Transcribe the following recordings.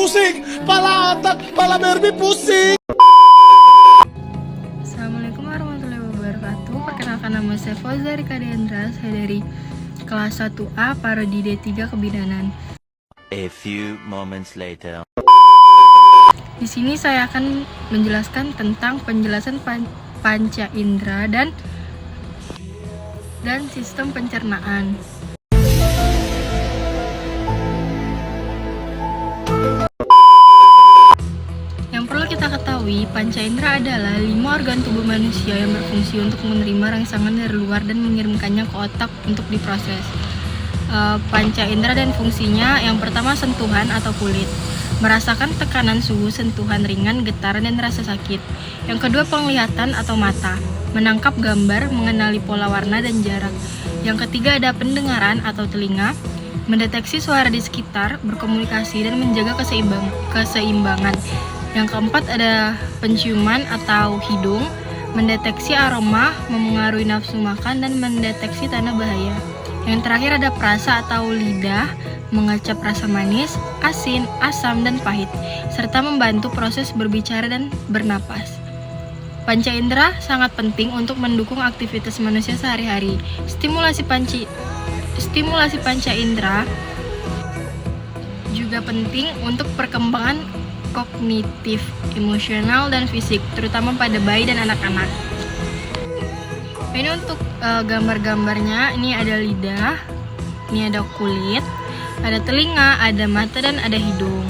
pusing, pala otak, pala Barbie pusing. Assalamualaikum warahmatullahi wabarakatuh. Perkenalkan, nama saya Fauza Rika Dendra. Saya dari kelas 1A Parodi D3 Kebidanan. A few moments later. Di sini saya akan menjelaskan tentang penjelasan panca indera dan sistem pencernaan. Yang perlu kita ketahui, panca indera adalah 5 organ tubuh manusia yang berfungsi untuk menerima rangsangan dari luar dan mengirimkannya ke otak untuk diproses. Panca indera dan fungsinya, yang pertama sentuhan atau kulit, merasakan tekanan suhu, sentuhan ringan, getaran, dan rasa sakit. Yang kedua penglihatan atau mata, menangkap gambar, mengenali pola warna dan jarak. Yang ketiga ada pendengaran atau telinga, mendeteksi suara di sekitar, berkomunikasi, dan menjaga keseimbangan. Yang keempat ada penciuman atau hidung, mendeteksi aroma, memengaruhi nafsu makan, dan mendeteksi tanda bahaya. Yang terakhir ada perasa atau lidah, mengecap rasa manis, asin, asam, dan pahit, serta membantu proses berbicara dan bernapas. Panca indera sangat penting untuk mendukung aktivitas manusia sehari-hari. Stimulasi panca indera juga penting untuk perkembangan kognitif, emosional, dan fisik, terutama pada bayi dan anak-anak. Ini untuk gambar-gambarnya, ini ada lidah, ini ada kulit, ada telinga, ada mata, dan ada hidung.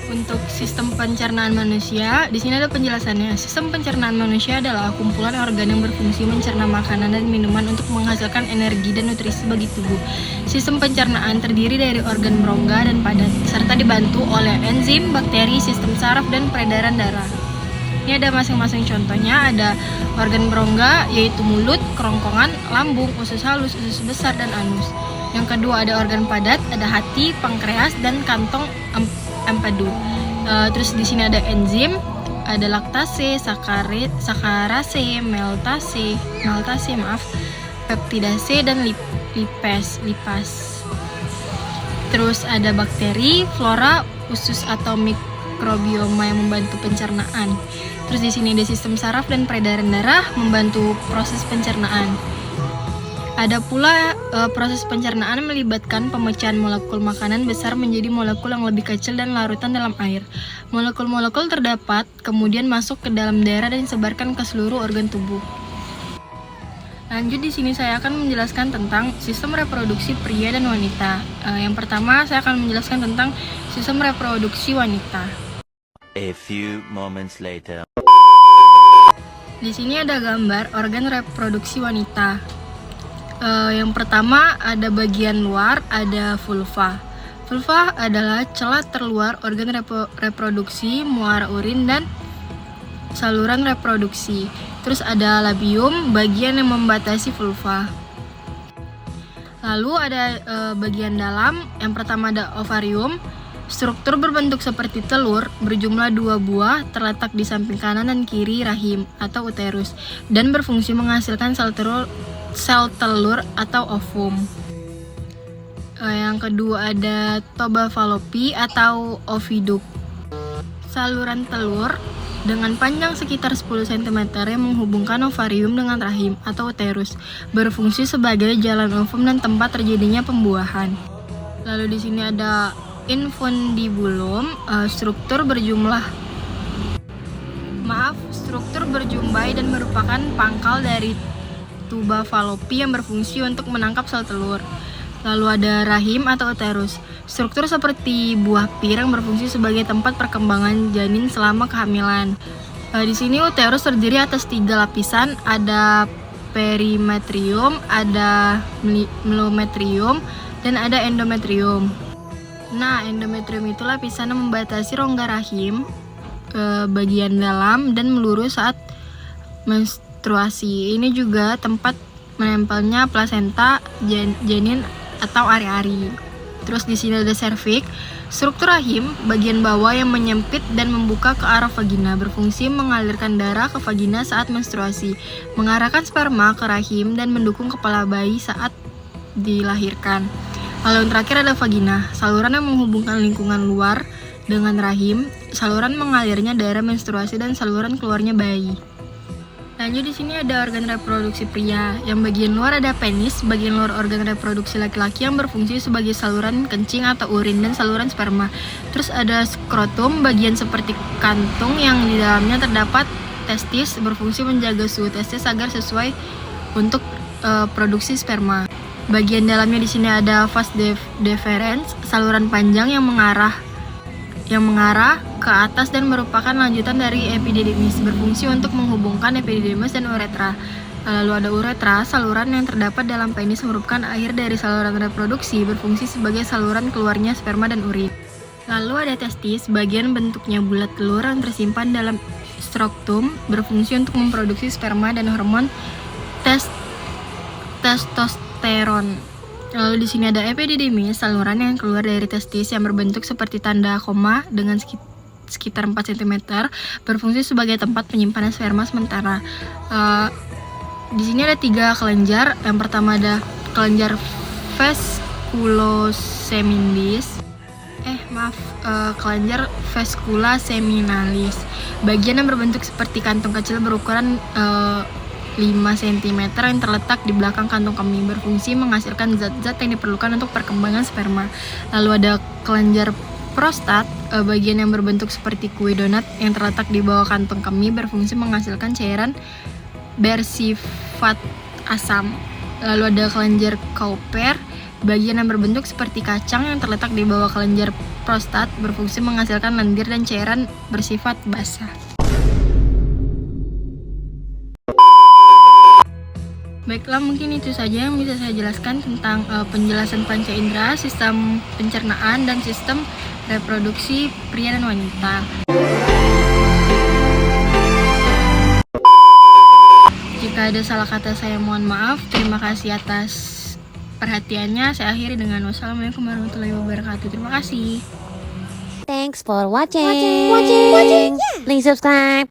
Untuk sistem pencernaan manusia, di sini ada penjelasannya. Sistem pencernaan manusia adalah kumpulan organ yang berfungsi mencerna makanan dan minuman untuk menghasilkan energi dan nutrisi bagi tubuh. Sistem pencernaan terdiri dari organ berongga dan padat, serta dibantu oleh enzim, bakteri, sistem saraf, dan peredaran darah. Ini ada masing-masing contohnya. Ada organ berongga, yaitu mulut, kerongkongan, lambung, usus halus, usus besar, dan anus. Yang kedua ada organ padat, ada hati, pankreas, dan kantong empedu. Terus di sini ada enzim, ada laktase, sakarase, meltase, peptidase, dan lipas. Terus ada bakteri, flora, usus atau mikrobioma yang membantu pencernaan. Terus di sini ada sistem saraf dan peredaran darah membantu proses pencernaan. Ada pula proses pencernaan melibatkan pemecahan molekul makanan besar menjadi molekul yang lebih kecil dan larutan dalam air. Molekul-molekul terdapat kemudian masuk ke dalam darah dan disebarkan ke seluruh organ tubuh. Lanjut, di sini saya akan menjelaskan tentang sistem reproduksi pria dan wanita. Yang pertama saya akan menjelaskan tentang sistem reproduksi wanita. A few moments later. Di sini ada gambar organ reproduksi wanita. Yang pertama ada bagian luar, ada vulva. Vulva adalah celah terluar organ reproduksi, muara urin, dan saluran reproduksi. Terus ada labium, bagian yang membatasi vulva. Lalu ada bagian dalam. Yang pertama ada ovarium. Struktur berbentuk seperti telur, berjumlah 2 buah, terletak di samping kanan dan kiri rahim atau uterus, dan berfungsi menghasilkan sel telur atau ovum. Yang kedua ada tuba fallopi atau oviduct. Saluran telur dengan panjang sekitar 10 cm yang menghubungkan ovarium dengan rahim atau uterus, berfungsi sebagai jalan ovum dan tempat terjadinya pembuahan. Lalu di sini ada infundibulum, struktur berjumbai dan merupakan pangkal dari tuba fallopi yang berfungsi untuk menangkap sel telur. Lalu ada rahim atau uterus, struktur seperti buah pir yang berfungsi sebagai tempat perkembangan janin selama kehamilan. Di sini uterus terdiri atas 3 lapisan, ada perimetrium, ada myometrium, dan ada endometrium. Nah, endometrium itu lapisan yang membatasi rongga rahim bagian dalam dan melurus saat menstruasi. Ini juga tempat menempelnya plasenta, janin, atau ari-ari. Terus di sini ada serviks, struktur rahim bagian bawah yang menyempit dan membuka ke arah vagina, berfungsi mengalirkan darah ke vagina saat menstruasi, mengarahkan sperma ke rahim, dan mendukung kepala bayi saat dilahirkan. Lalu yang terakhir ada vagina, saluran yang menghubungkan lingkungan luar dengan rahim, saluran mengalirnya daerah menstruasi dan saluran keluarnya bayi. Lanjut di sini ada organ reproduksi pria. Yang bagian luar ada penis, bagian luar organ reproduksi laki-laki yang berfungsi sebagai saluran kencing atau urin dan saluran sperma. Terus ada skrotum, bagian seperti kantung yang di dalamnya terdapat testis, berfungsi menjaga suhu testis agar sesuai untuk produksi sperma. Bagian dalamnya di sini ada vas deferens, saluran panjang yang mengarah ke atas dan merupakan lanjutan dari epididymis, berfungsi untuk menghubungkan epididymis dan uretra. Lalu ada uretra, saluran yang terdapat dalam penis merupakan akhir dari saluran reproduksi, berfungsi sebagai saluran keluarnya sperma dan urin. Lalu ada testis, bagian bentuknya bulat telur yang tersimpan dalam skrotum, berfungsi untuk memproduksi sperma dan hormon testosteron. Lalu di sini ada epididymis, saluran yang keluar dari testis yang berbentuk seperti tanda koma dengan sekitar 4 cm, berfungsi sebagai tempat penyimpanan sperma sementara. Di sini ada 3 kelenjar. Yang pertama ada kelenjar kelenjar vescula seminalis, bagian yang berbentuk seperti kantung kecil berukuran 5 cm yang terletak di belakang kantung kemih, berfungsi menghasilkan zat-zat yang diperlukan untuk perkembangan sperma. Lalu ada kelenjar prostat, bagian yang berbentuk seperti kue donat yang terletak di bawah kantung kemih, berfungsi menghasilkan cairan bersifat asam. Lalu ada kelenjar Cowper, bagian yang berbentuk seperti kacang yang terletak di bawah kelenjar prostat, berfungsi menghasilkan lendir dan cairan bersifat basah. Baiklah, mungkin itu saja yang bisa saya jelaskan tentang penjelasan panca indera, sistem pencernaan, dan sistem reproduksi pria dan wanita. Jika ada salah kata saya mohon maaf. Terima kasih atas perhatiannya. Saya akhiri dengan wassalamualaikum warahmatullahi wabarakatuh. Terima kasih. Thanks for watching. Please subscribe.